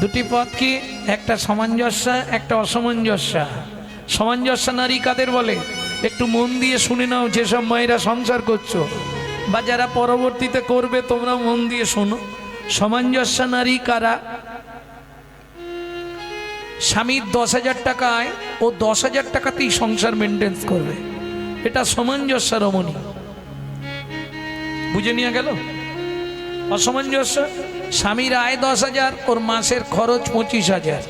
দুটি পথ কি? একটা সামঞ্জস্য, একটা অসামঞ্জস্য। সামঞ্জস্য নারী কাদের বলে? একটু মন দিয়ে শুনে নাও, যেসব মায়েরা সংসার করছো বা যারা পরবর্তীতে করবে, তোমরা মন দিয়ে শোনো। সামঞ্জস্য নারী কারা? স্বামীর 10,000 টাকা আয়, ও 10,000 টাকাতেই সংসার মেনটেন্স করবে, এটা সামঞ্জস্য রমণী। বুঝে নিয়ে গেল? অসামঞ্জস্য, স্বামীর আয় 10,000, ওর মাসের খরচ 25,000,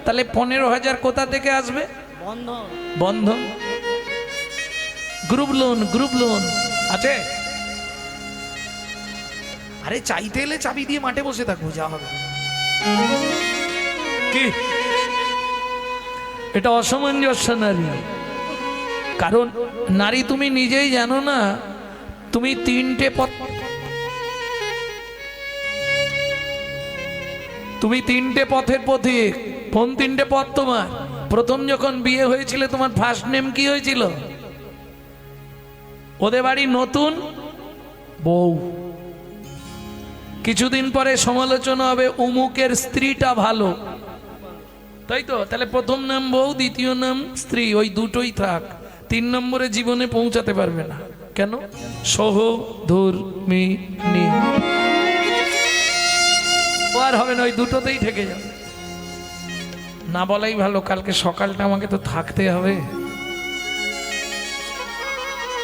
তাহলে 15,000 কোথা থেকে আসবে? বন্ধন। গ্রুপ লোন, গ্রুপ লোন আছে। আরে চাইতে এলে চাবি দিয়ে মাঠে বসে থাকবো, যা হবে কি? এটা অসামঞ্জস্য নারী। কারণ নারী তুমি নিজেই জানো না, তুমি তিনটে পথের পথিক। কোন তিনটে পথ তোমার? প্রথম যখন বিয়ে হয়েছিল, তোমার ফার্স্ট নেম কি হয়েছিল? ওদের বাড়ি নতুন বউ। কিছুদিন পরে সমালোচনা হবে, অমুকের স্ত্রীটা ভালো, তাই তো? তাহলে প্রথম নাম বউ, দ্বিতীয় নাম স্ত্রী, ওই দুটোই থাক। 3 নম্বরে জীবনে পৌঁছাতে পারবে না। কেন? সহধর্মিণী। ও আর হবে না, ওই দুটোতেই থেকে যাবে। না বলাই ভালো, কালকে সকালটা আমাকে তো থাকতে হবে।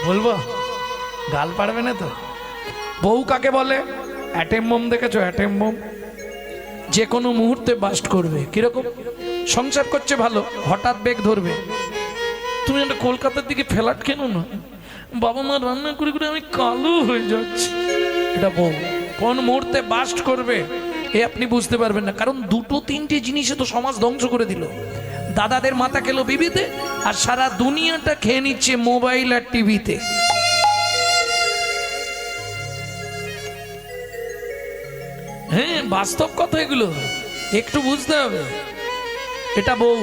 বলবো? গাল পারবে না তো? বউ কাকে বলে? অ্যাটেম বোম দেখেছো? অ্যাটেম বোম যে কোনো মুহূর্তে বাস্ট করবে। কিরকম? সংসার করছে ভালো, হঠাৎ বেগ ধরবে। তুমি একটা কলকাতার দিকে ফ্ল্যাট কেন না? বাবা মা রান্না করে করে আমি কালো হয়ে যাচ্ছি। এটা বউ কোন মুহূর্তে বাস্ট করবে এ আপনি বুঝতে পারবেন না। কারণ দুটো তিনটে জিনিসে তো সমাজ ধ্বংস করে দিল। দাদাদের মাথা খেলো বিবিতে, আর সারা দুনিয়াটা খেয়ে নিচ্ছে মোবাইল আর টিভিতে। হ্যাঁ, বাস্তব কথা এগুলো, একটু বুঝতে হবে। এটা বউ।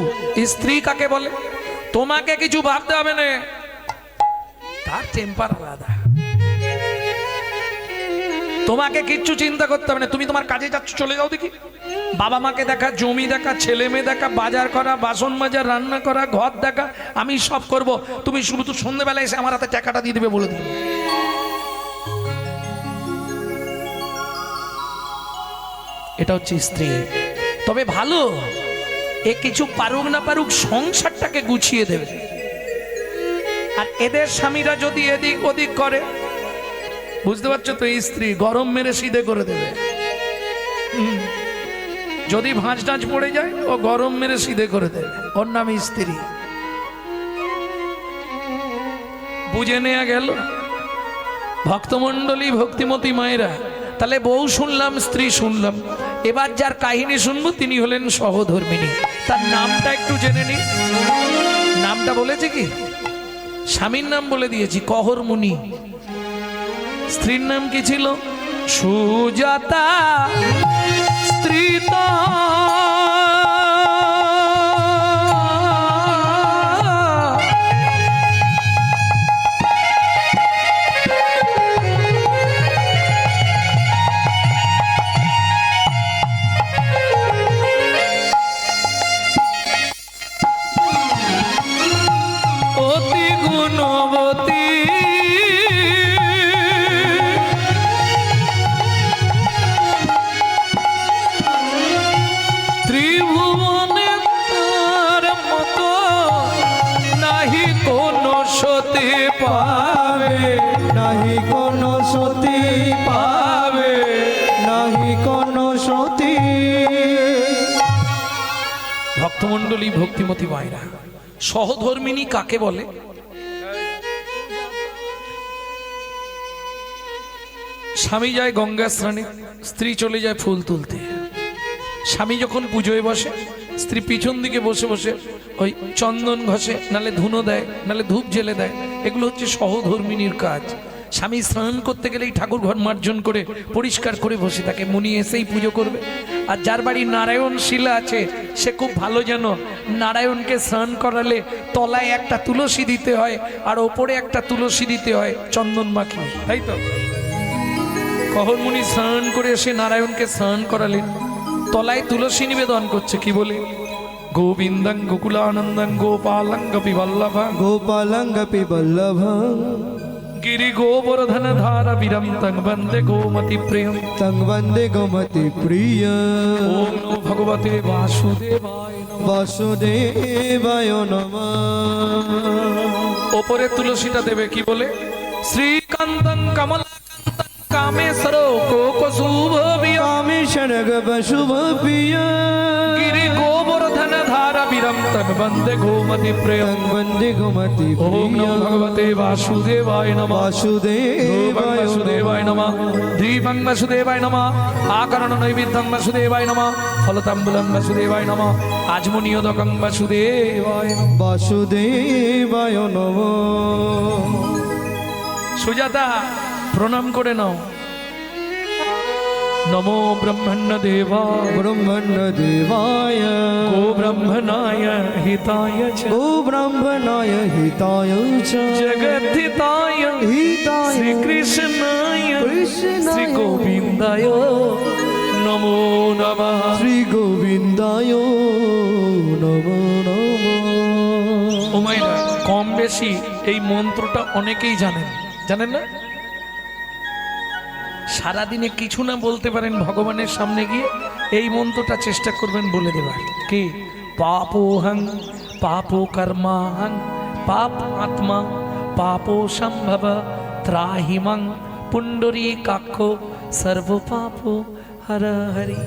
স্ত্রী কাকে বলে? তোমাকে কিছু ভাবতে হবে না, তার টেম্পার আলাদা। তোমাকে কিচ্ছু চিন্তা করতে হবে না। তুমি তোমার কাজে যাচ্ছ, চলে যাও দেখি। বাবা মাকে দেখা, জমি দেখা, ছেলে মেয়ে দেখা, বাজার করা, বাসন মাজা, রান্না করা, ঘর দেখা, আমি সব করব। তুমি শুধু তো সন্ধ্যেবেলায় এসে আমার হাতে টাকাটা দিয়ে দিবে, বলে দিবে। এটা হচ্ছে স্ত্রী। তবে ভালো, এ কিছু পারুক না পারুক সংসারটাকে গুছিয়ে দেবে। আর এদের স্বামীরা যদি এদিক ওদিক করে, বুঝতে পারছো তো, এই স্ত্রী গরম মেরে সিধে করে দেবে। যদি ভাঁজ টাঁজ পড়ে যায়, ও গরম মেরে সিধে করে দেবে। ওর নাম স্ত্রী। বুঝে নেওয়া গেল? ভক্তমণ্ডলী, ভক্তিমতী মায়েরা, তাহলে বউ শুনলাম, স্ত্রী শুনলাম। এবার যার কাহিনী শুনবো তিনি হলেন সহধর্মিণী। তার নামটা একটু জেনে নি। নামটা বলেছে কি? স্বামীর নাম বলে দিয়েছি, কহরমুনি। স্ত্রীর নাম কি ছিল? সুজাতা। স্ত্রী তো অতি গুণবতী, ত্রিভুবনে তার মতো নাহি কোন সতী পাবে, নাহি কোন সতী পাবে, নাহি কোন সতী। ভক্তমণ্ডলী, ভক্তিমতী মায়েরা, সহধর্মিণী কাকে বলে? স্বামী যায় গঙ্গা স্নানে, স্ত্রী চলে যায় ফুল তুলতে। স্বামী যখন পুজোয় বসে, স্ত্রী পিছন দিকে বসে বসে ওই চন্দন ঘষে, নালে ধুনো দেয়, নালে ধূপ জেলে দেয়। এগুলো হচ্ছে সহধর্মিণীর কাজ। স্বামী স্নান করতে গেলেই ঠাকুর ঘর মার্জন করে পরিষ্কার করে বসে থাকে, মুনি এসেই পুজো করবে। আর যার বাড়ি নারায়ণ শিলা আছে, সে খুব ভালো জানো, নারায়ণকে স্নান করালে তলায় একটা তুলসী দিতে হয়, আর ওপরে একটা তুলসী দিতে হয় চন্দন মাখিয়ে, তাই তো? কহরমুনি স্নান করে এসে নারায়ণকে স্নান করালেন, তলায় তুলসী নিবেদন করছে কি বলে, গোবিন্দং গোকুলানন্দং গোপালং গোপী বল্লভং गोपालंगपि वल्लभं গিরি গোবর্ধন ধারা বীরম তং বন্দে গোমতি প্রিয়ম। तं वन्दे गोमति प्रिय ওম নমো ভগবতে বাসুদেবায় নমঃ। वासुदेवाय नमः ওপরে তুলসীটা দেবে কি বলে, শ্রীকান্তং কমলাকান্তং কামেশ্বর কোকশুভ कामेशनगवशुभ प्रिय গিরি গোবর্ধন ধারা বীরম তং বন্দে গোমতি প্রিয়ম। तं वन्दे गोमति ওম प्रिय নমো ভগবতে বাসুদেবায় নমঃ। वासुदेवाय বাসুদেবায় নমঃ, দীপং বাসুদেবায় নমঃ, আকরণ নৈবেদ্যং বাসুদেবায় নমঃ, ফলতাম্বুলং বাসুদেবায় নমঃ, আজমনিয়োদকং বাসুদেবায় নমঃ। वासुदेवाय नमः সুজাতা প্রণাম করে নাও। নমো ব্রহ্মণ্য দেবা ब्रह्मण्यदेवाय গো ব্রহ্মণায় হিতায় চ गो ब्राह्मणाय हिताय च জগদ্ধিতায় हिताय শ্রীকৃষ্ণায় कृष्णाय শ্রী গোবিন্দায় নমো নমঃ। श्रीगोविन्दाय नमो नमः ও মাইরা, কম বেশি এই মন্ত্রটা অনেকেই জানেন, জানেন না? সারাদিনে কিছু না বলতে পারেন, ভগবানের সামনে গিয়ে এই মন্ত্রটা চেষ্টা করবেন বলে দেবার কি, পাপোহং পাপো কর্মাহং পাপ আত্মা পাপো সম্ভব ত্রাহিমং পুণ্ডরী কাক্ষ সর্ব পাপ হর হরি।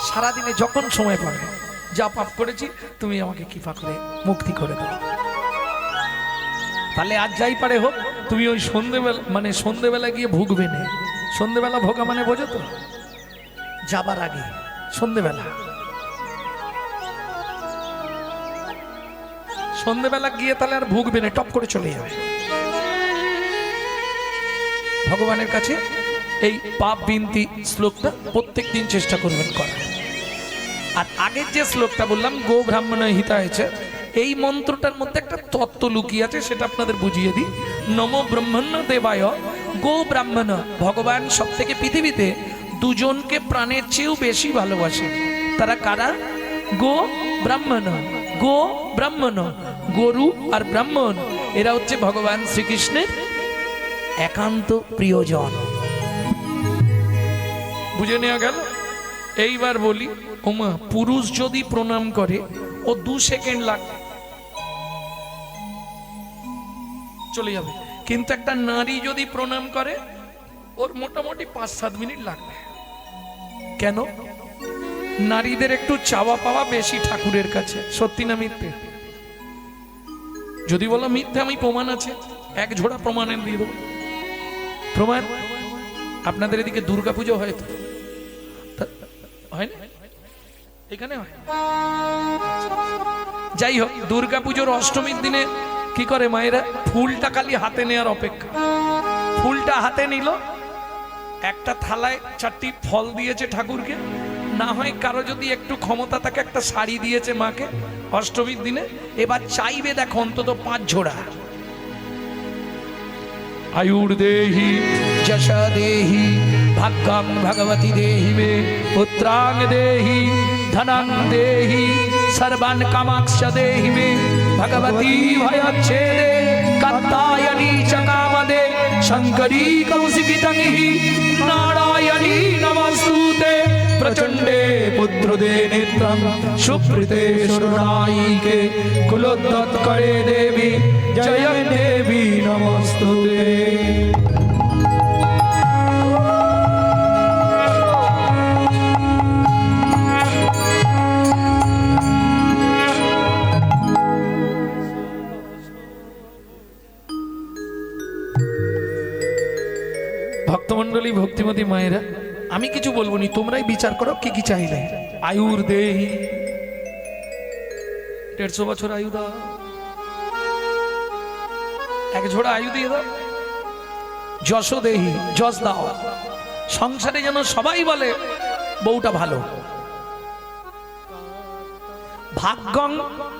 সারাদিনে যখন সময় পাবে, যা পাপ করেছি তুমি আমাকে কৃপা করে মুক্তি করে দাও। তাহলে আজ যাই পারে হোক, তুমি ওই সন্ধেবেলা মানে সন্ধেবেলা গিয়ে ভুগবে না। সন্ধেবেলা ভোগা মানে বোঝো তো, যাবার আগে সন্ধেবেলা, সন্ধেবেলা গিয়ে তাহলে আর ভুগবে না, টপ করে চলে যাবে ভগবানের কাছে। এই পাপ বিনতি শ্লোকটা প্রত্যেক দিন চেষ্টা করবেন করা। আর আগের যে শ্লোকটা বললাম গো ব্রাহ্মণ হিতা হয়েছে, এই মন্ত্রটার মধ্যে একটা তত্ত্ব লুকিয়ে আছে, সেটা আপনাদের বুঝিয়ে দিই। নমো ব্রহ্মণ্য দেবায় গো ব্রাহ্মণ, ভগবান সব থেকে পৃথিবীতে দুজনকে প্রাণের চেয়েও বেশি ভালোবাসে। তারা কারা? গো ব্রাহ্মণ। গো ব্রাহ্মণ, গরু আর ব্রাহ্মণ, এরা হচ্ছে ভগবান শ্রীকৃষ্ণের একান্ত প্রিয়জন। বুঝে নেওয়া গেল? এইবার বলি, ওমা, পুরুষ যদি প্রণাম করে ও 2 সেকেন্ড লাগবে, চলে যাবে। কিন্তু একটা নারী যদি প্রণাম করে ওর মোটামুটি 5-7 মিনিট লাগবে। কেন? নারীদের একটু চাওয়া পাওয়া বেশি ঠাকুরের কাছে। সত্যি না মিথ্যে? যদি বলো মিথ্যে, আমি প্রমাণ আছে, এক ঝোড়া প্রমাণের দিয়ে দেবো। প্রমাণ, আপনাদের এদিকে দুর্গাপুজো হয় তো? হয় না? এখানে হয়। যাই হোক, দুর্গাপুজোর অষ্টমীর দিনে কি করে মায়েরা? ফুলটা খালি হাতে নেওয়ার অপেক্ষা। ফুলটা হাতে নিল, একটা থালায় 4টি ফল দিয়েছে ঠাকুরকে, না হয় কারো যদি একটু ক্ষমতা থাকে একটা শাড়ি দিয়েছে মাকে অষ্টমীর দিনে। এবার চাইবে দেখো অন্তত 5 ঝোড়া। আয়ুর দেহি যশা দেহি ভাগ্যং ভগবতী দেহি মে পুত্রাং দেহি ধনং দেহি সর্বান কামাক্ষ দেহি মে ভগবতী ভয়চ্ছেদে কাত্যায়নী চ কামদে শঙ্করী কৌশিকী তঙ্গি নারায়ণী নমস্তুতে প্রচণ্ডে পুত্রদে নেত্রং সুপ্রীতে শরণায়িকে কুলোদ্যত করে দেবী জয় দেবী নমস্তুতে। ভক্তমণ্ডলী, ভক্তিমতী মায়েরা, আমি কিছু বলবো নি, তোমরাই বিচার করো কি কি চাইলে। আয়ুর দেহি, 150 বছর আয়ু দাও, 1 ঝোড়া আয়ু দিয়ে দাও। যশ দেহি, যশ দাও, সংসারে যেন সবাই বলে বউটা ভালো। ভাগ্যং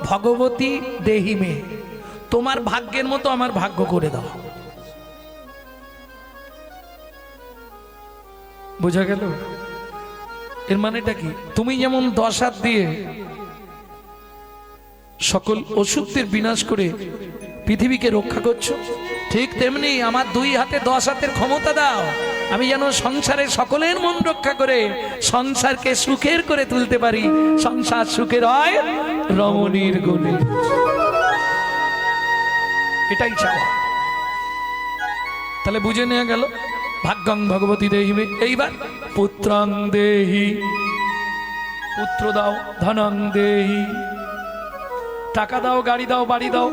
ভগবতী দেহি মে, তোমার ভাগ্যের মতো আমার ভাগ্য করে দাও। বোঝা গেল? এর মানেটা কি? তুমি যেমন 10 হাত দিয়ে সকল অসুখের বিনাশ করে পৃথিবীকে রক্ষা করছো, ঠিক তেমনি আমার 2 হাতে 10 হাতের ক্ষমতা দাও, আমি যেন সংসারে সকলের মন রক্ষা করে সংসারকে সুখের করে তুলতে পারি। সংসার সুখের হয় রমণীর গুণে, এটাই চাওয়া। তাহলে বুঝে নেওয়া গেল ভাগ্যং ভগবতী দেহিবে। এইবার পুত্রং দেহি, পুত্র দাও, ধনং দেহি, টাকা দাও, গাড়ি দাও, বাড়ি দাও,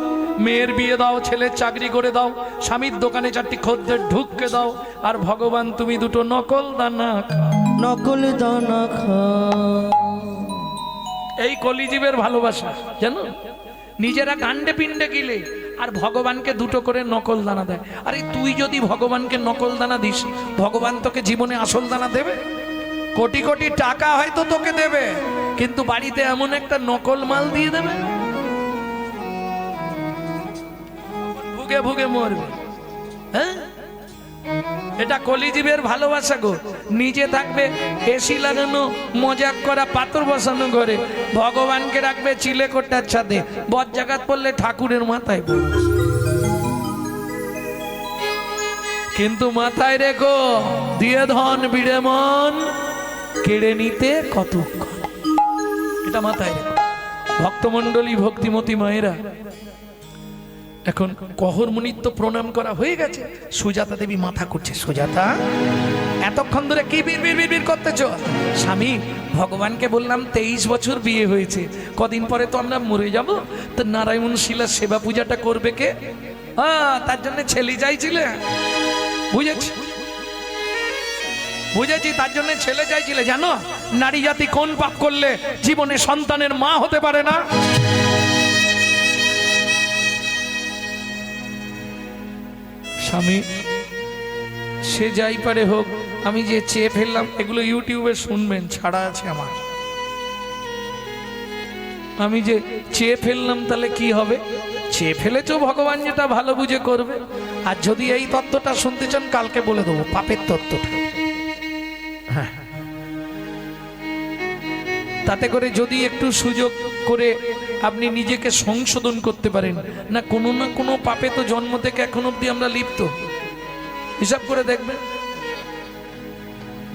মেয়ের বিয়ে দাও, ছেলের চাকরি করে দাও, স্বামীর দোকানে 4টি খদ্দের ঢুককে দাও, আর ভগবান তুমি 2টো নকল দানা খাও। নকল দানা খা। এই কলিজীবের ভালোবাসা জানো, নিজেরা গান্ডে পিণ্ডে গিলে আর ভগবানকে 2টো করে নকল দানা দেয়। আরে তুই যদি ভগবানকে নকল দানা দিস, ভগবান তোকে জীবনে আসল দানা দেবে? কোটি কোটি টাকা হয়তো তোকে দেবে, কিন্তু বাড়িতে এমন একটা নকল মাল দিয়ে দেবে, ভুগে ভুগে মরবে। হ্যাঁ, এটা কলিজীবের ভালোবাসা গো। নিজে থাকবে এসি লাগানো, মজাক করা, পাথর বসানো ঘরে, ভগবানকে রাখবে চিলে কোটার ছাদে, বজ্জাঘাত পড়লে ঠাকুরের মাথায় পড়বে। কিন্তু মাথায় রেখো, দিয়ে ধন বিড়ে মন, কেড়ে নিতে কতক্ষণ, এটা মাথায় রেখো। ভক্তমণ্ডলী, ভক্তিমতী মায়েরা, এখন কহর মুনির তো প্রণাম করা হয়ে গেছে, সুজাতা দেবী মাথা করছে। সুজাতা, এতক্ষণ ধরে কি বিড় করতেছ? স্বামী, ভগবানকে বললাম 23 বছর বিয়ে হয়েছে, কদিন পরে তো আমরা মরে যাব, তো নারায়ণ শিলার সেবা পূজাটা করবে কে? তার জন্য ছেলে চাইছিলে। বুঝেছি বুঝেছি, তার জন্য ছেলে চাইছিলে। জানো নারী জাতি কোন পাপ করলে জীবনে সন্তানের মা হতে পারে না? স্বামী, সে যাই পারে হোক, আমি যে চেয়ে ফেললাম, এগুলো ইউটিউবে শুনবেন, ছাড়া আছে আমার। আমি যে চেয়ে ফেললাম তাহলে কি হবে? চেয়ে ফেলেছো, ভগবান যেটা ভালো বুঝে করবে। আর যদি এই তত্ত্বটা শুনতে চান, কালকে বলে দেবো পাপের তত্ত্বটা। হ্যাঁ, তাতে করে যদি একটু সুযোগ করে আপনি নিজেকে সংশোধন করতে পারেন, না কোনো পাপে তো জন্ম থেকে এখন অব্দি আমরা লিপ্ত, হিসাব করে দেখবেন।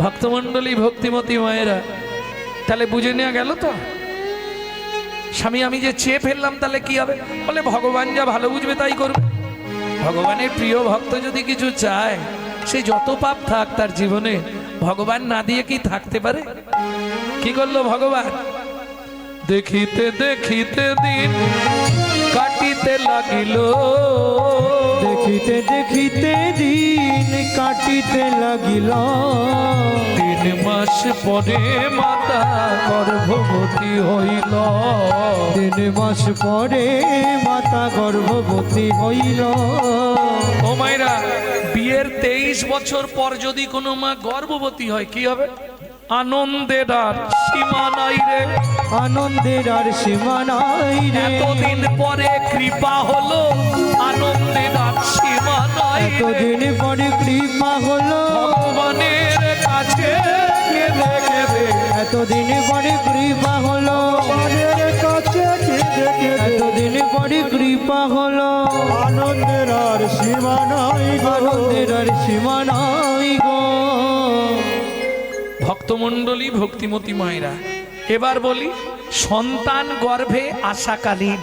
ভক্তমণ্ডলী, ভক্তিমতী মায়েরা, তাহলে বুঝে নেওয়া গেল তো। স্বামী, আমি যে চেয়ে ফেললাম তাহলে কি হবে? বলে ভগবান যা ভালো বুঝবে তাই করবে। ভগবানের প্রিয় ভক্ত যদি কিছু চায়, সে যত পাপ থাক তার জীবনে, ভগবান না দিয়ে কি থাকতে পারে? কি করলো ভগবান? দেখিতে দেখিতে দিন কাটিতে লাগিল, দেখিতে দেখিতে দিন কাটিতে লাগিল। 3 মাস পরে মাতা গর্ভবতী হইল। 3 মাস পরে মাতা গর্ভবতী হইল। ও মায়েরা, বিয়ের 23 বছর পর যদি কোনো মা গর্ভবতী হয়, কি হবে? আনন্দের আর সীমা নাই রে, আনন্দের আর সীমা নাই রে। এতদিন পরে কৃপা হলো, আনন্দের আর সীমা নাই রে। এতদিন পরে কৃপা হলো ভগবানের কাছে কেঁদে কেঁদে, এতদিন পরে কৃপা হলো এতদিন পরে কৃপা হলো। আনন্দের আর সীমা নাই গো, আনন্দের আর সীমা নাই গো। ভক্তমণ্ডলী, ভক্তিমতী মায়েরা, এবার বলি, সন্তান গর্ভে আসাকালীন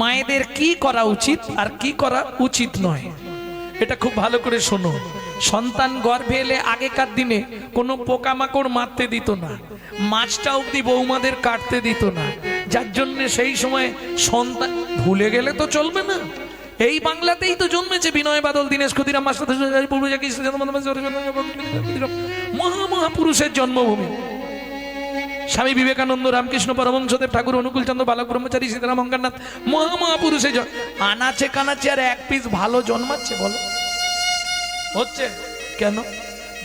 মায়েদের কি করা উচিত আর কি করা উচিত নয়, এটা খুব ভালো করে শোনো। সন্তান গর্ভে এলে আগেকার দিনে কোনো পোকামাকড় মারতে দিত না, মাছটা অব্দি বৌমাদের কাটতে দিত না, যার জন্য সেই সময় সন্তান, ভুলে গেলে তো চলবে না। এই বাংলাতেই তো জন্মেছে বিনয় বাদল, দীনেশ ক্ষুদিরাম, মহামহাপুরুষের জন্মভূমি। স্বামী বিবেকানন্দ, রামকৃষ্ণ পরমহংসদেব ঠাকুর, অনুকূল চন্দ্র বালক ব্রহ্মচারী, সীতারাম অঙ্গারনাথ, মহামহাপুরুষের আনাচে কানাচে আর 1 পিস ভালো জন্মাচ্ছে? বলো হচ্ছে কেন?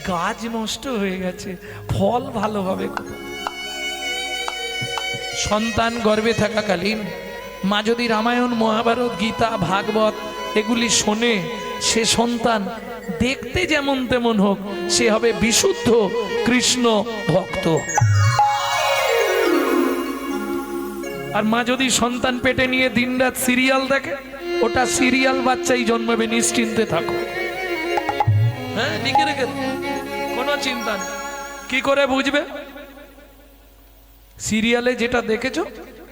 গাছ নষ্ট হয়ে গেছে, ফল ভালো হবে। সন্তান গর্ভে থাকাকালীন মা যদি রামায়ণ, মহাভারত, গীতা, ভাগবত এগুলি শোনে, সে সন্তান দেখতে যেমন তেমন হোক, সে হবে বিশুদ্ধ, কৃষ্ণ ভক্ত। আর মা যদি সন্তান পেটে নিয়ে দিনরাত সিরিয়াল দেখে, ওটা সিরিয়াল বাচ্চাই জন্মাবে, নিশ্চিন্তে থাকো। হ্যাঁ, লিখে রেখে দাও, কোনো চিন্তা নেই। কি করে বুঝবে? সিরিয়ালে যেটা দেখেছো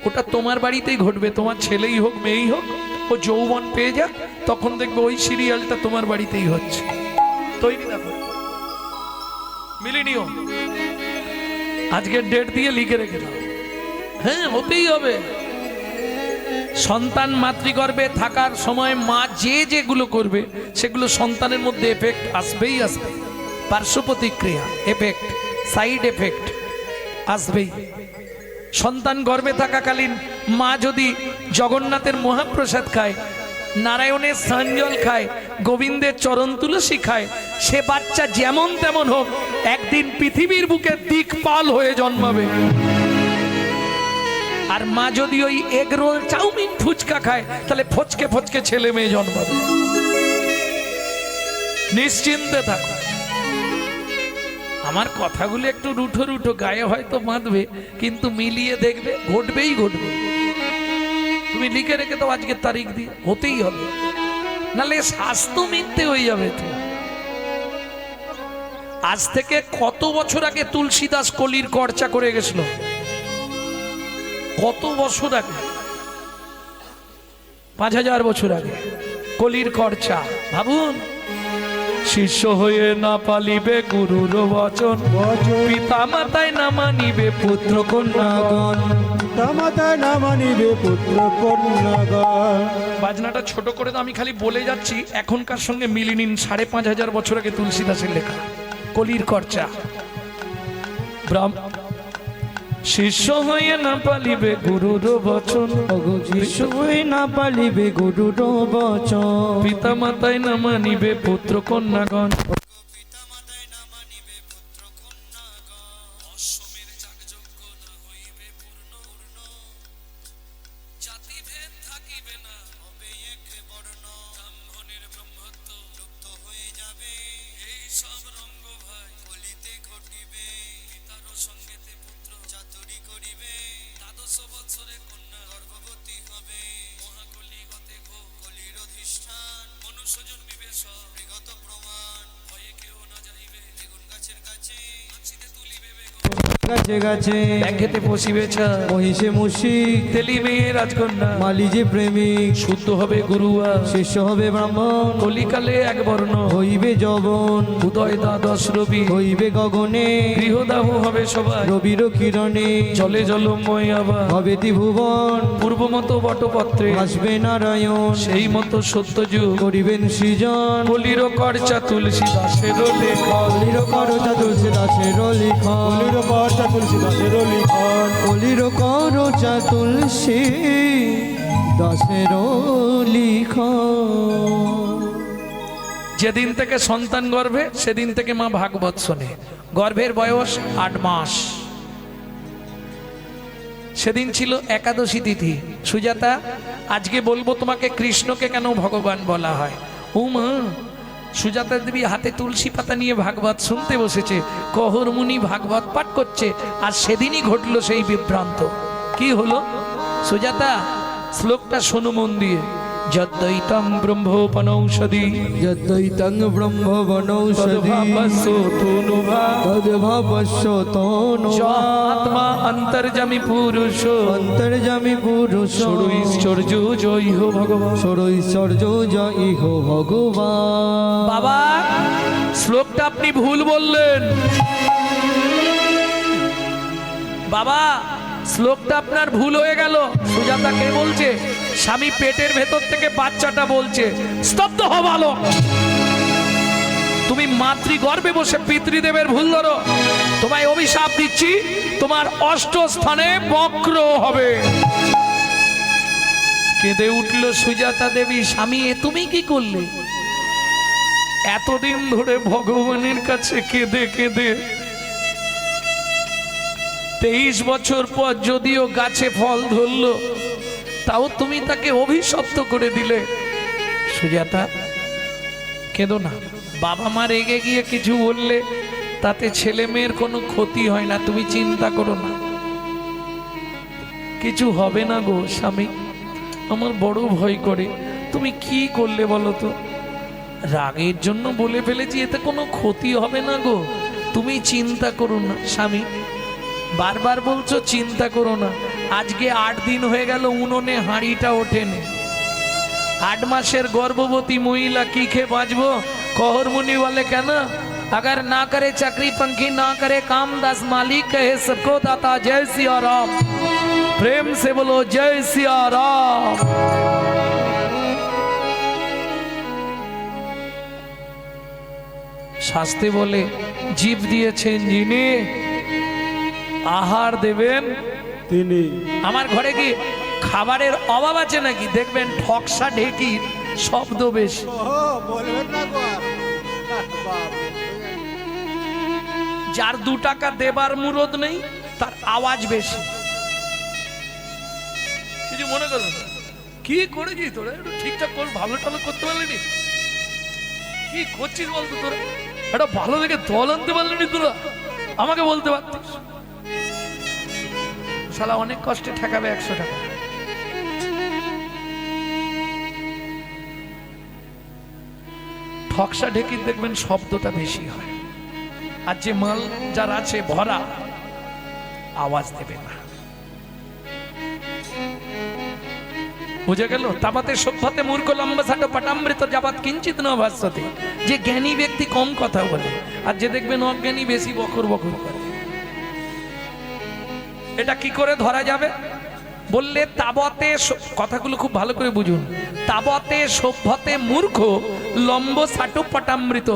ওটা তোমার বাড়িতেই ঘটবে, তোমার ছেলেই হোক মেয়েই হোক, ও যৌবন পেয়ে যাক, তখন দেখবে ওই সিরিয়ালটা তোমার বাড়িতেই হচ্ছে। তৈরি দেখো, মিলিনিও আজকের ডেট দিয়ে লিখে রেখে দাও। হ্যাঁ, হতেই হবে। সন্তান মাতৃগর্ভে থাকার সময় মা যেগুলো করবে সেগুলো সন্তানের মধ্যে এফেক্ট আসবেই আসবে, পার্শ্ব প্রতিক্রিয়া, এফেক্ট, সাইড এফেক্ট আসবেই। সন্তান গর্ভে থাকাকালীন মা যদি জগন্নাথের মহাপ্রসাদ খায়, নারায়ণের স্নানজল খায়, গোবিন্দের চরণ তুলসী খায়, সে বাচ্চা যেমন তেমন হোক একদিন পৃথিবীর বুকে দিকপাল হয়ে জন্মাবে। আর মা যদি ওই এগ রোল, চাউমিন, ফুচকা খায়, তাহলে ফচকে ফচকে ছেলে মেয়ে জন্মাবে। নিশ্চিন্তে থাকো। আমার কথাগুলো একটু রুঠো রুঠো, গায়ে হয়তো বাঁধবে, কিন্তু মিলিয়ে দেখবে ঘটবেই ঘটবে। তুমি লিখে রেখে দাও আজকের তারিখ দিয়ে, হতেই হবে, নাহলে স্বাস্থ্য মিথ্যে হয়ে যাবে। তো আজ থেকে কত বছর আগে তুলসীদাস কলির চর্চা করে গেছিল? কত বছর আগে? 5000 বছর আগে কলির চর্চা। ভাবুন, শিষ্য হয়ে না পালিবে গুরুর বচন, পিতা মাতায় না মানিবে পুত্র কন্যাগণ। পিতামাতায় না মানিবে পুত্র কন্যাগণ। বাজনাটা ছোট করে তো আমি খালি বলে যাচ্ছি, এখনকার সঙ্গে মিলিয়ে নিন। 5500 বছর আগে তুলসীদাসের লেখা কলির চর্চা। শিষ্য হয়ে না পালিবে গুরুর বচন, শিষ্য হয়ে না পালিবে গুরুর বচন। পিতা মাতায় না মানিবে পুত্র কন্যাগণ। গাছে গাছে ব্যাঘেতে বসিবেছা, মহিষে মুশিক তেলিবে রাজকন্যা। মালি যে প্রেমিক, শুদ্ধ হবে গুরুয়া, শিষ্য হবে ব্রাহ্মণ। কলিকালে এক বর্ণ, হইবে যবন, উদয় দ্বাদশ রবি। হইবে গগনে, গৃহদাহ হবে সবাই, রবির কিরণে। জলে জলময় আবার, হবে ত্রিভুবন, পূর্ব মতো বটপত্রে। আসবে নারায়ণ, সেই মতো সত্য যুগ, করিবেন সৃজন। কলির করচা তুলসী দাসের লেখন। কলির করচা তুলসী দাসের লিখন, কলির করচা তুলসী দাসের লিখন। কলির করচা তুলসী দাসের লিখন। যেদিন থেকে সন্তান গর্ভে, সেদিন থেকে মা ভাগবত শোনে। গর্ভের বয়স 8 মাস। সেদিন ছিল একাদশী তিথি। সুজাতা, আজকে বলবো তোমাকে কৃষ্ণকে কেন ভগবান বলা হয়। ও মা, সুজাতা দেবী হাতে তুলসী পাতা নিয়ে ভাগবত শুনতে বসেছে, কহর মুনি ভাগবত পাঠ করছে, আর সেদিনই ঘটলো সেই বিভ্রান্ত। কি হলো সুজাতা? শ্লোকটা শোনো মন দিয়ে। যদ্দৈতং ব্রহ্মোপনৌষধি, যদ্দৈতং ব্রহ্ম বনৌষধি, তদ্ভাবস্য তনুভা। আত্মা অন্তর্যামী পুরুষ, অন্তর্যামী পুরুষ, ঐশ্বর্য জয় হো ভগবান। ঐশ্বর্য জয় হো ভগবান। বাবা, শ্লোকটা আপনি ভুল বললেন। বাবা, শ্লোকটা আপনার ভুল হয়ে গেল। সুজাতা কে বলছে? স্বামী পেটের ভেতর থেকে বাচ্চাটা বলছে। স্তব্ধ হও বালক। তুমি মাতৃগর্ভে বসে পিতৃদেবের ভুল ধরো। তোমায় অভিশাপ দিচ্ছি, তোমার 8 স্থানে বক্র হবে। কেঁদে উঠল সুজাতা দেবী। স্বামী, এ তুমি কি করলে? এতদিন ধরে ভগবানের কাছে কেঁদে কেঁদে 23 বছর পর যদিও গাছে ফল ধরলো, তাও তুমি তাকে অভিশপ্ত করে দিলে। সুজাতা, কেঁদো না। বাবা মা রেগে গিয়ে কিছু বললে তাতে ছেলে মেয়ের কোনো ক্ষতি হয় না, তুমি চিন্তা করো না, কিছু হবে না গো স্বামী। আমার বড় ভয় করে। তুমি কি করলে বলো তো? রাগের জন্য বলে ফেলেছি, এতে কোনো ক্ষতি হবে না গো, তুমি চিন্তা করো না স্বামী। বারবার বলছো চিন্তা করো না, আজকে 8 দিন হয়ে গেল উনুনে হাঁড়িটা ওঠেনি। 8 মাসের গর্ভবতী মহিলা কি খেয়ে বাঁচবো? कहर मुनि वाले कहना, अगर ना करे चक्री पंखी ना करे काम, दास मालिक कहे सबको दाता। जय सिया राम, प्रेम से बोलो जय सिया राम। শাস্তে বলে জীব দিয়েছেন যিনি, আহার দেবেন তিনি। আমার ঘরে কি খাবারের অভাব আছে নাকি? দেখবেন ঠকসা ঢেকির শব্দ বেশি। যার 2 টাকা দেবার মুরদ নেই তার আওয়াজ বেশি। কিছু মনে করবে না। কি করেছি তোরা? একটু ঠিকঠাক কর, ভালো টালো করতে পারলি? কি করছিস বলতো তোরা? এটা ভালো দেখে দল আনতে পারলি তোরা? আমাকে বলতে পারতিস। শালা অনেক কষ্টে ঠেকাবে 100 টাকা। ঠকসা ঢেকির দেখবেন শব্দটা বেশি হয়, আর যে মাল যার আছে ভরা আওয়াজ দেবে না। বুঝে গেল? তাবাতে সভ্যতে মূর্খ লম্বা সাটো পটামৃত যাবাত কিঞ্চিত ন ভাস্যতে। যে জ্ঞানী ব্যক্তি কম কথা বলে, আর যে দেখবেন অজ্ঞানী বেশি বকর বকর করে। এটা কি করে ধরা যাবে বললে, তাবতে, কথাগুলো খুব ভালো করে বুঝুন। তাবতে সভ্যতে মূর্খ লম্ব সাটু পটামৃত।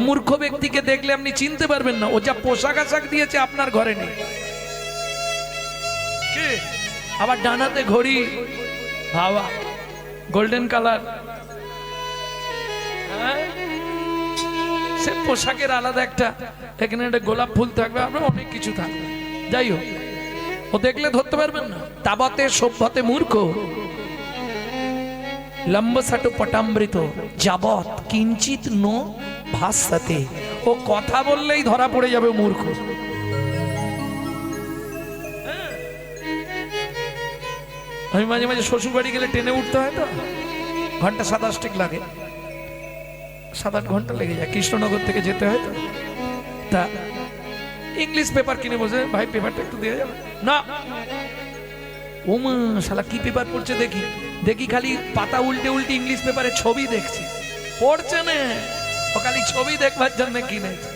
মূর্খ ব্যক্তিকে দেখলে আপনি চিনতে পারবেন না, ও যা পোশাক আশাক দিয়েছে আপনার ঘরে নেই। কি আবার ডানাতে ঘড়ি, বাবা গোল্ডেন কালার, সে পোশাকের আলাদা একটা, এখানে একটা গোলাপ ফুল থাকবে, আপনার অনেক কিছু থাকবে। যাই হোক, ও দেখলে ধরতে পারবেন না। তাবতে সভ্যতে মূর্খ লম্ব সাটু পটামৃত যাবৎ কিঞ্চিত নো ভাস্যতে। ও কথা বললেই ধরা পড়ে যাবে মূর্খ। আমি মাঝে মাঝে শ্বশুর বাড়ি গেলে ট্রেনে উঠতে হয় তো, ঘন্টা 27 লাগে, 7-8 ঘন্টা লেগে যায়। কৃষ্ণনগর থেকে যেতে হয় তো, তা ইংলিশ পেপার কিনে বসে, ভাই পেপারটা একটু দিয়ে যাবে না। ও মা, শালা কি পেপার পড়ছে দেখি দেখি, খালি পাতা উল্টে উল্টে ইংলিশ পেপারে ছবি দেখছি, পড়ছে না, ও খালি ছবি দেখবার জন্য কিনেছে।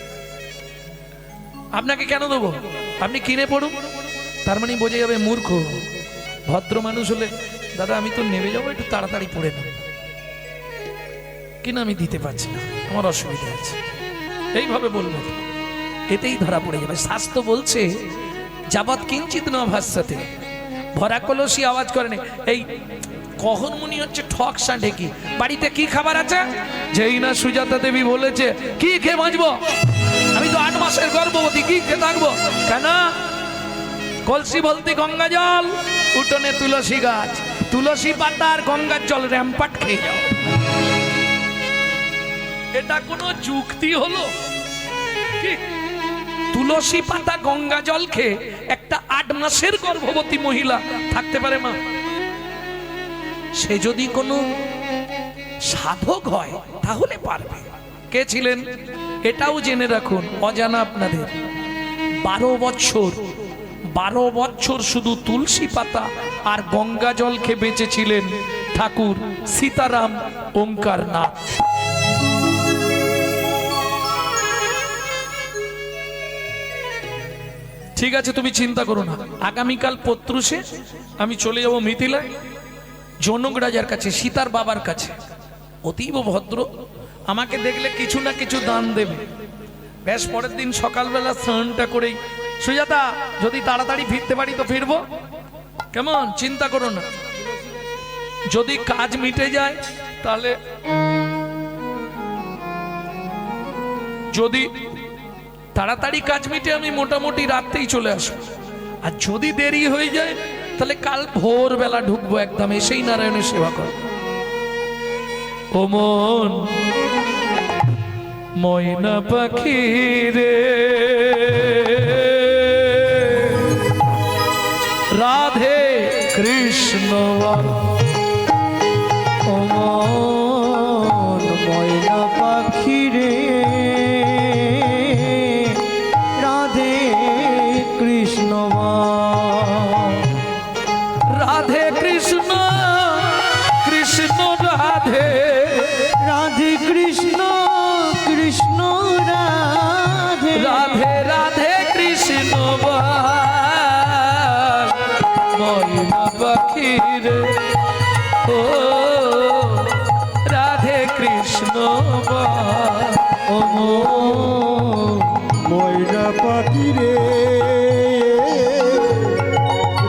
আপনাকে কেন দেবো? আপনি কিনে পড়ুন। তার মানে বোঝা যাবে মূর্খ। ভদ্র মানুষ হলে, দাদা আমি তো নেমে যাবো, একটু তাড়াতাড়ি পড়ে নেব, কিনা আমি দিতে পারছি না, আমার অসুবিধা আছে, এইভাবে বলবো, এতেই ধরা পড়ে যাবে। শাস্ত্র বলছে যাবৎ কিঞ্চিত ন ভাস্যতে, ভরা কলসি আওয়াজ করে না। এই কখন মুনি হচ্ছে ঠকসা ঢেকি। বাড়িতে কি খাবার আছে? যেই না সুজাতা দেবী বলেছে কি খেয়ে বাঁচবো, আমি তো 8 মাসের গর্ভবতী, কি খেয়ে থাকবো? কেন? কলসি বলতে গঙ্গা জল, উঠোনে তুলসী গাছ, তুলসী পাতা আর গঙ্গার জল র্যাম্পাট খেয়ে যাও। এটা কোনো যুক্তি হলো? কি তুলসী পাতা গঙ্গা জল খেয়ে একটা 8 মাসের গর্ভবতী মহিলা থাকতে পারে মা? সে যদি কোনো সাধক হয় তাহলে পারবে। কে ছিলেন এটাও জেনে রাখুন, অজানা আপনাদের। 12 বছর শুধু তুলসী পাতা আর গঙ্গা জল খেয়ে বেঁচেছিলেন ঠাকুর সীতারাম ওঙ্কার নাথ। ঠিক আছে, তুমি চিন্তা করো না। আগামীকাল প্রত্যুষে আমি চলে যাব মিথিলায়, জনক রাজার কাছে, সীতার বাবার কাছে। অতীব ভদ্র, আমাকে দেখলে কিছু না কিছু দান দেবে। বেশ, পরের দিন সকালবেলা স্নানটা করেই, সুজাতা যদি তাড়াতাড়ি ফিরতে পারি তো ফিরবো, কেমন? চিন্তা করো না। যদি কাজ মিটে যায় তাহলে, যদি তাড়াতাড়ি কাজ মিটে আমি মোটামুটি রাতেই চলে আসবো, আর যদি দেরি হয়ে যায় তাহলে কাল ভোরবেলা ঢুকবো একদম, এসেই নারায়ণের সেবা করবো। ও মন, ময়না পাখি রে রাধে কৃষ্ণ অমন ময়না পাখি রে রাধে কৃষ্ণ রাধে কৃষ্ণ কৃষ্ণ রাধে রাধে কৃষ্ণ কৃষ্ণ রাধে রাধে রাধে কৃষ্ণ ময়না পাখি রে ও রাধে কৃষ্ণ ময়না পাখি রে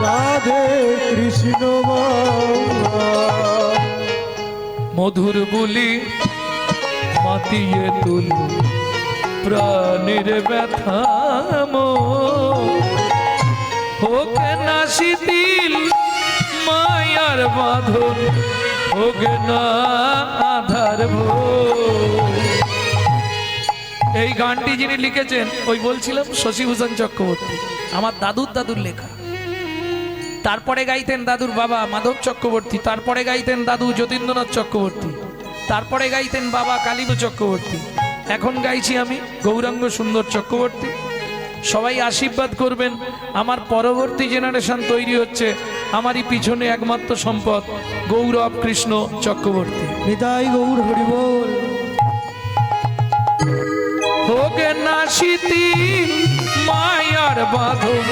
রাধে কৃষ্ণ মধুর বুলি মাতিয়ে তুল প্রাণের ব্যথা হোক না শিথিল মায়ার বাঁধন হোক না আধার এই গানটি যিনি লিখেছেন ওই বলছিলাম শশীভূষণ চক্রবর্তী, আমার দাদুর লেখা। তারপরে গাইতেন দাদুর বাবা মাধব চক্রবর্তী, তারপরে গাইতেন দাদু যতীন্দ্রনাথ চক্রবর্তী, তারপরে গাইতেন বাবা কালীব চক্রবর্তী, এখন গাইছি আমি গৌরাঙ্গ সুন্দর চক্রবর্তী। সবাই আশীর্বাদ করবেন, আমার পরবর্তী জেনারেশন তৈরি হচ্ছে, আমারই পিছনে একমাত্র সম্পদ গৌরব কৃষ্ণ চক্রবর্তী। নিতাই গৌর হরি বল। হোক না শিথিল মায়ার বাঁধন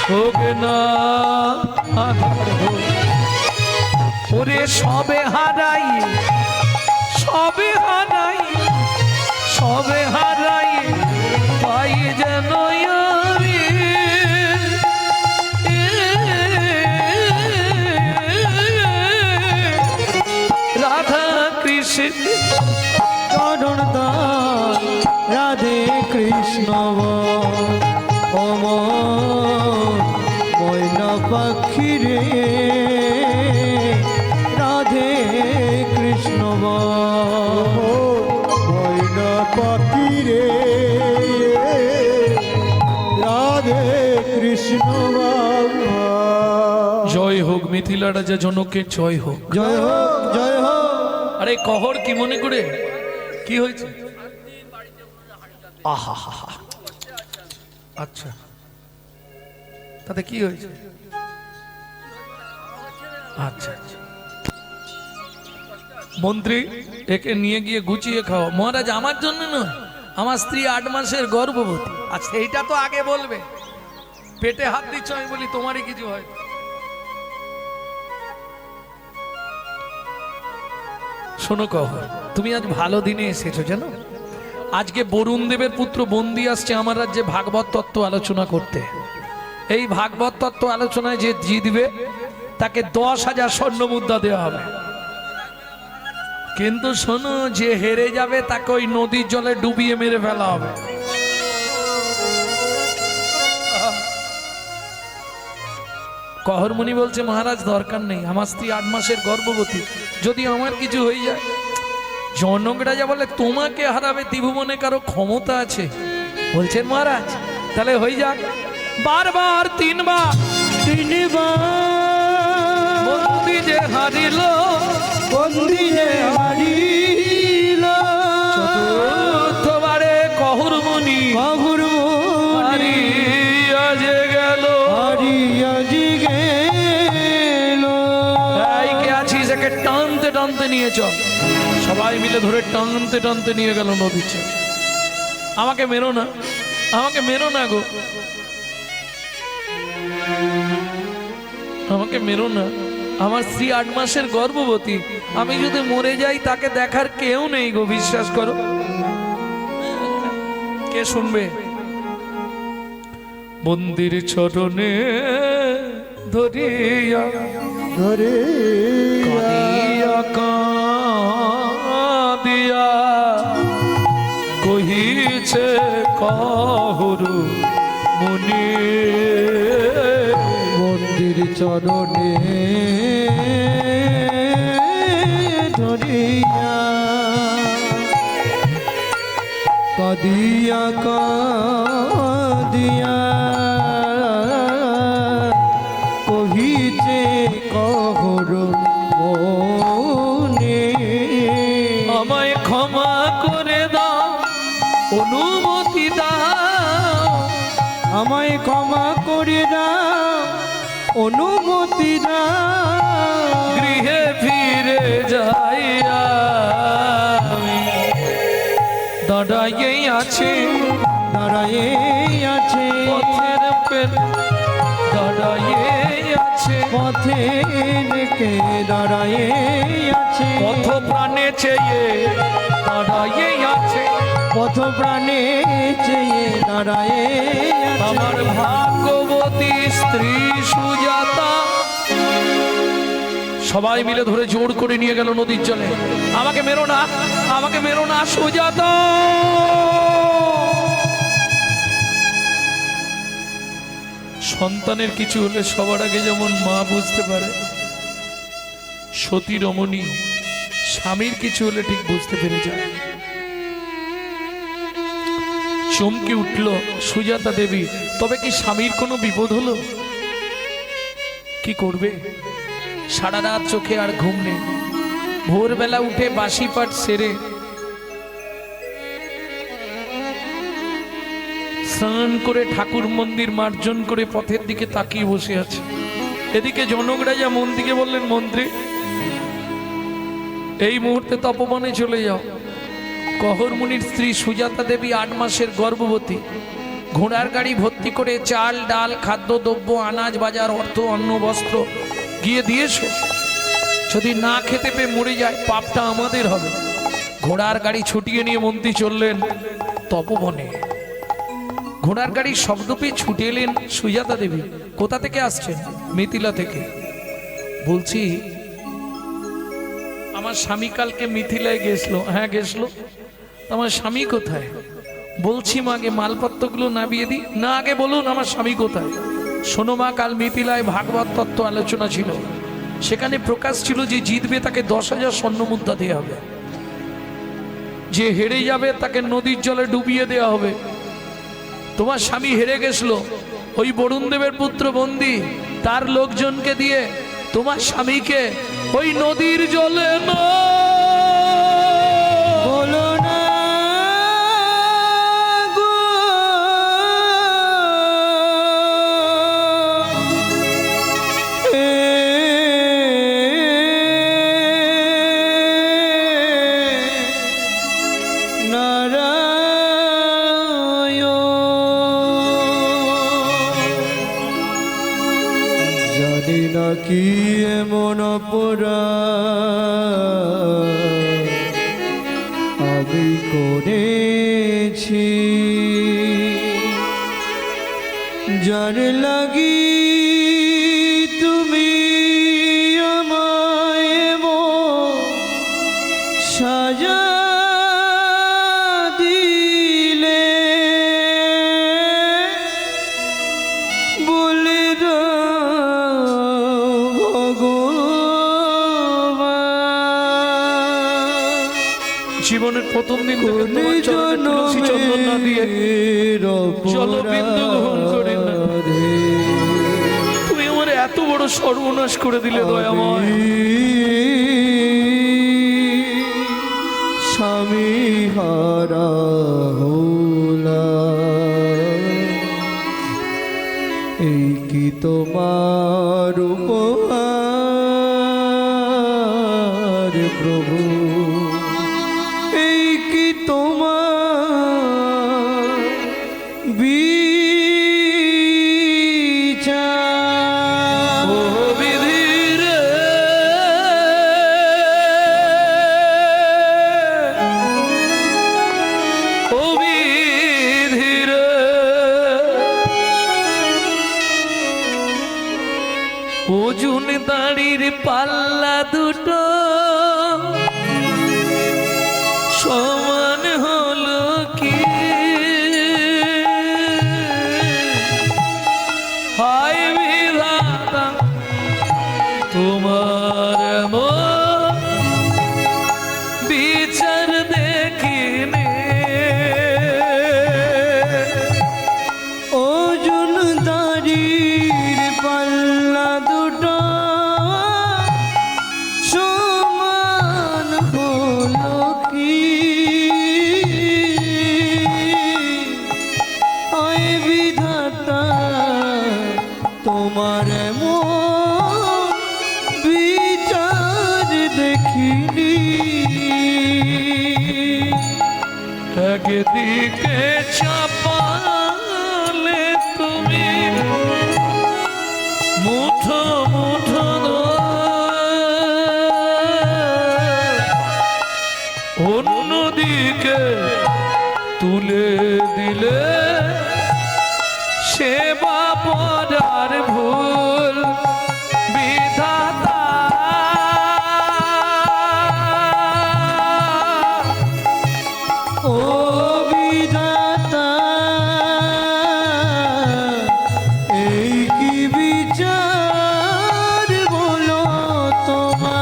হোক না আধার ওরে সবে হারাই সবে হারাই সবে হারাই পাই যেন আমি রাধা কৃষ্ণ চরণ দান রাধে কৃষ্ণ অমর ময়না পাখি রে রাধে কৃষ্ণ ময়না পাখি রে রাধে কৃষ্ণ জয় হোক মিথিলা রাজা জনকের জয় হোক। জয় হোক জয় হোক। আরে কহর কি মনে করে কি হয়েছে? আহা হা হা, আচ্ছা তাতে কি হয়েছে? আচ্ছা আচ্ছা মন্ত্রী একে নিয়ে গিয়ে গুছিয়ে খাও। মহারাজ আমার জন্য নয়, আমার স্ত্রী 8 মাসের গর্ভবতী। আচ্ছা এইটা তো আগে বলবে, পেটে হাত দিচ্ছ আমি বলি তোমারই কিছু হয়। শোনো কহর, তুমি আজ ভালো দিনে এসেছো জানো। আজকে বরুণ দেবের পুত্র বন্দি আসছে আমার রাজ্যে ভাগবত তত্ত্ব আলোচনা করতে। এই ভাগবত তত্ত্ব আলোচনায় যে জিতবে তাকে 10,000 স্বর্ণ মুদ্রা দেওয়া হবে। কিন্তু শোনো, যে হেরে যাবে তাকে ওই নদীর জলে ডুবিয়ে মেরে ফেলা হবে। কহরমণি বলছে মহারাজ দরকার নেই, আমার স্ত্রী 8 মাসের গর্ভবতী, যদি আমার কিছু হয়ে যায়। জনক রাজা বলে তোমাকে হারাবে ত্রিভুবনে কারো ক্ষমতা আছে? বলছেন মহারাজ তাহলে হয়ে যাক। বারবার 3 বার বন্দি যে হারিল বন্দি যে হারিল চতুর্থবারে কহরমণি হারিয়া যে গেল হারিয়া যে গেল। এই কে আছিস, একে টানতে টানতে নিয়ে চল। সবাই মিলে ধরে টানতে টানতে নিয়ে গেল নদীর চর। আমাকে মেরো না, আমাকে মেরো না গো, আমাকে মেরো না। আমার স্ত্রী 8 মাসের গর্ভবতী, আমি যদি মরে যাই তাকে দেখার কেউ নেই গো, বিশ্বাস করো। কে শুনবে? মন্দির চরণে ধরিয়া ধরে কাঁদিয়া কাঁদিয়া কহিছে কহরু মুনি মন্দির চরণে ধরিয়া কাঁদিয়া কাঁদিয়া কহিছে কহর মনে, আমায় ক্ষমা করে দাও, অনুমতি দাও, আমায় ক্ষমা করে দাও, অনুমতি দাও, গৃহে ফিরে যাই আমি। দাঁড়াইয়েই আছে, দাঁড়ায়ে আছে পথের পেন দাঁড়াইয়েই আছে, পথে রেখে দাঁড়ায়ে আছে, পথ প্রাণে চেয়ে দাঁড়াইয়েই আছে, পথ প্রাণে চেয়ে দাঁড়ায়ে আছে। আমার ভাগ্যবতী স্ত্রী সুজাতা। সবাই মিলে ধরে জোর করে নিয়ে গেল নদীর জলে। আমাকে মেরো না, আমাকে মেরো না সুজাতা। সন্তানের কিছু হলে সবার আগে যেমন মা বুঝতে পারে, সতী রমণী স্বামীর কিছু হলে ঠিক বুঝতে পেরে যায়। চমকে উঠল সুজাতা দেবী। তবে কি স্বামীর কোনো বিপদ হলো? কি করবে? সারা রাত চোখে আর ঘুম নেই। ভোরবেলা উঠে বাসি পাট সেরে স্নান করে ঠাকুর মন্দির মার্জন করে পথের দিকে তাকিয়ে বসে আছে। এদিকে জনক রাজা মন্ত্রীকে বললেন, মন্ত্রী এই মুহূর্তে তপবনে চলে যাও। কহর মুনির স্ত্রী সুজাতা দেবী 8 মাসের গর্ভবতী। ঘোড়ার গাড়ি ভর্তি করে চাল ডাল খাদ্যদ্রব্য আনাজ বাজার অর্থ অন্ন বস্ত্র গিয়ে দিয়েছো। যদি না খেতে পেয়ে মরে যায় পাপটা আমাদের হবে। ঘোড়ার গাড়ি ছুটিয়ে নিয়ে মন্ত্রী চললেন তপবনে। ঘোড়ার গাড়ির শব্দ পেয়ে ছুটে এলেন সুজাতা দেবী। কোথা থেকে আসছেন? মিথিলা থেকে। বলছি আমার স্বামী কালকে মিথিলায় গেছিল। হ্যাঁ গেছিল। আমার স্বামী কোথায়? বলছি মা, আগে মালপত্রগুলো নামিয়ে দিই। না, আগে বলুন আমার স্বামী কোথায়। শোনো মা, কাল মিথিলায় ভাগবত তত্ত্ব আলোচনা ছিল। সেখানে প্রকাশ ছিল যে জিতবে তাকে 10,000 স্বর্ণ মুদ্রা দেওয়া হবে, যে হেরে যাবে তাকে নদীর জলে ডুবিয়ে দেওয়া হবে। তোমার স্বামী হেরে গেছিল, ওই বরুণ দেবের পুত্র বন্দী তার লোকজনকে দিয়ে তোমার স্বামীকে ওই নদীর জলে বলো না গো, নারায়ণ, জানি না কি এমন অপরাধ আমি করেছি, যার লাগি তুমি আমায় সাজা দিলে, বলে জীবনের প্রথম দিন থেকে তোমার চরণে তুলসী চন্দন না দিয়ে জলবিন্দু গ্রহণ করে না। তুমি আমার এত বড় সর্বনাশ করে দিলে দয়াময়। স্বামী হারা হলাম, এই কি তোমার উপহার প্রভু, এই কি তোমার বিচার। ও বিধির ও বিধির ওজন দাড়ির পাল্লা দুটো সমান হলো কি? হায় বিধাতা তোমার এমন বিচার দেখিনি। তোমার এমন বিচার দেখিনি। একদিকে চাপালে তুমি মুঠো মুঠো অন্যদিকে তুলে দিলে সেবা পড়ার ভুল বিধাতা। ও বিধাতা, এই কি বিচার বলো তোমার।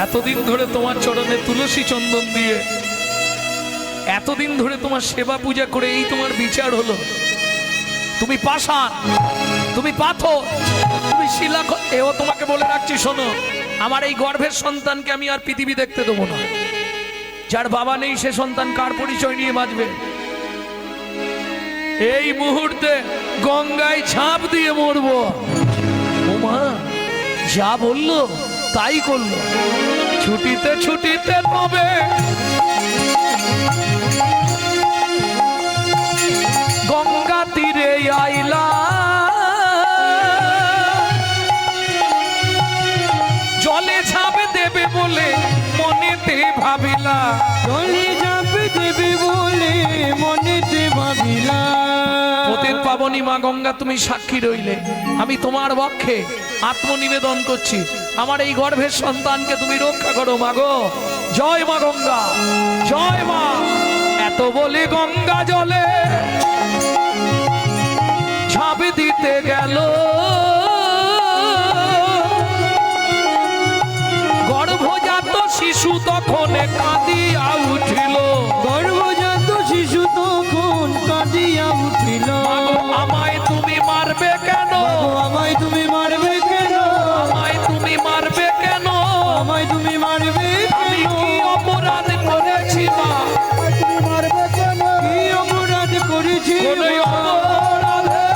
এতদিন ধরে তোমার চরণে তুলসী চন্দন দিয়ে এতদিন ধরে তোমার সেবা পূজা করে এই তোমার বিচার হলো? তুমি পাষাণ, তুমি পাথর, তুমি শিলা। এও তোমাকে বলে রাখছি, শোনো, আমার এই গর্ভের সন্তানকে আমি আর পৃথিবী দেখতে দেবো না। যার বাবা নেই সে সন্তান কার পরিচয় নিয়ে বাঁচবে? এই মুহূর্তে গঙ্গায় ঝাঁপ দিয়ে মরবো। ওমা যা বললো তাই করলো। ছুটিতে ছুটিতে তবে গঙ্গা তীরে আইলা, জলে ঝাঁপ দেবে বলে মনেতে ভাবিলা। জলে ঝাঁপ দেবে বলে মনেতে ভাবিলা। পতিত পাবনী মা গঙ্গা, তুমি সাক্ষী রইলে। আমি তোমার পক্ষে আত্মনিবেদন করছি, আমার এই গর্ভের সন্তানকে তুমি রক্ষা করো মা গো। জয় মা গঙ্গা, জয় মা। এত বলে গঙ্গা জলে ঝাঁপ দিতে গেল, গর্ভজাত শিশু তখন কাঁদিয়া উঠিল। গর্ভজাত শিশু তখন কাঁদিয়া উঠিল। আমায় তুমি মারবে কেন? আমায় তুমি মারবে কেন? আমায় তুমি মারবে কেন? আমায় তুমি মারবে আমি কেন? কি অপরাধ করেছি মা? তুমি মারবে কেন? কি অপরাধ করেছি কোনো মা? অপরাধে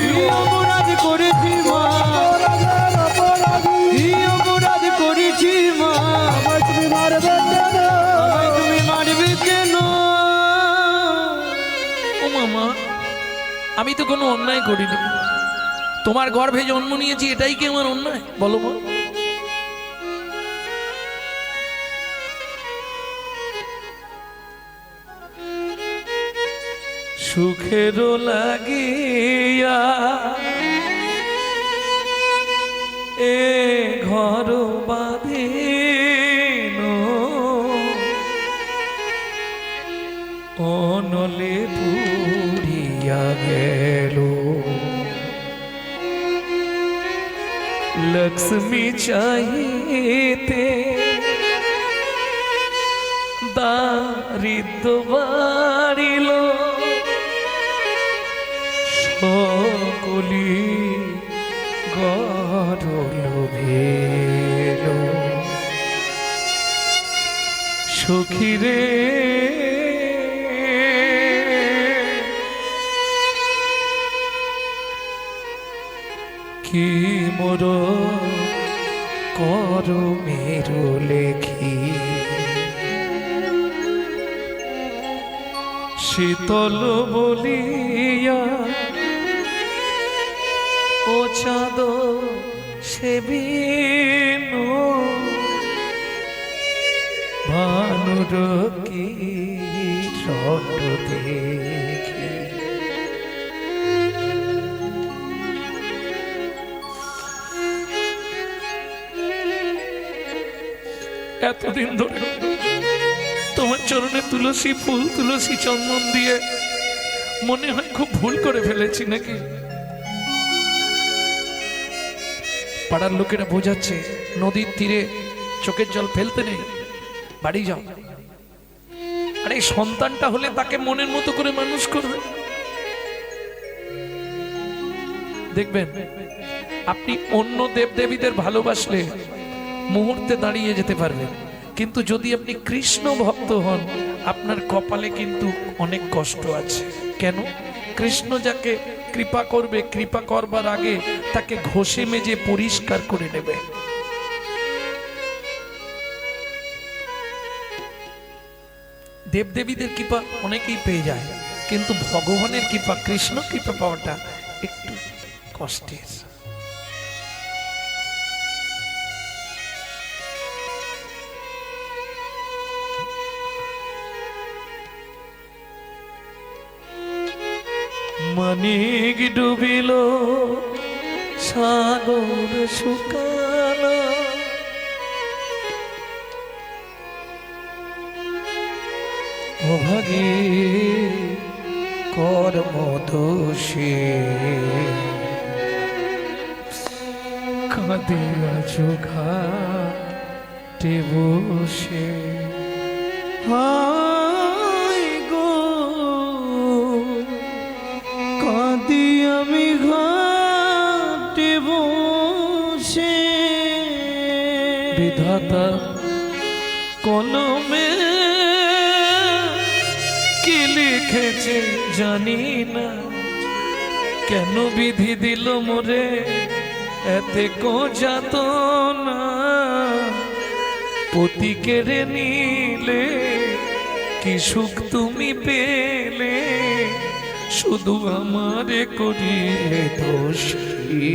কি অপরাধ করেছি মা? কি অপরাধ করেছি মা? আমায় তুমি মারবে কেন? আমায় তুমি মারবে কেন? ও মামা, আমি তো কোনো অন্যায় করিনি। তোমার গর্ভে জন্ম নিয়েছি, এটাই কি আমার অন্যায়? বলো মা। সুখের লাগিয়া এ ঘর বাঁধিন, অনলে পুড়িয়া গেল। লক্ষ্মী চাহিতে দারিদ্র বাড়িল, সকলি গরল ভেল। সখীরে কি মোর কর মেরু লেখি, শীতল বলিয়া ও চাঁদ সেবিন, ভানুর কি রট দেখি। এতদিন ধরে তোমার চরণে তুলসী ফুল, তুলসী চন্দন দিয়ে মনে হয় খুব ভুল করে ফেলেছি নাকি? পাড়ার লোকেরা বোঝাচ্ছে নদীর তীরে চোখের জল ফেলতে নেই, বাড়ি যাও। আর এই সন্তানটা হলে তাকে মনের মতো করে মানুষ করবে। দেখবেন আপনি অন্য দেবদেবীদের ভালোবাসলে মুহূর্তে দাঁড়িয়ে যেতে পারবেন, কিন্তু যদি আপনি কৃষ্ণ ভক্ত হন আপনার কপালে কিন্তু অনেক কষ্ট আছে। কেন? কৃষ্ণ যাকে কৃপা করবে, কৃপা করবার আগে তাকে ঘষে মেজে পরিষ্কার করে নেবে। দেবদেবীদের কৃপা অনেকেই পেয়ে যায়, কিন্তু ভগবানের কৃপা, কৃষ্ণ কৃপা পাওয়াটা একটু কষ্টের। মানিক ডুবিল সাগর শুকালো, অভাগী কর্ম দোষে কাঁদিয়া ঘাটে বসে। হায় গো কাঁদি আমি ঘাটে বসে, বিধাতা কলমে কি লিখেছে জানি না, কেন বিধি দিল মোরে এতে কো যাতনা। পতি কেড়ে নিলে কি সুখ তুমি পেলে, শুধু আমারে করিলে দোষী।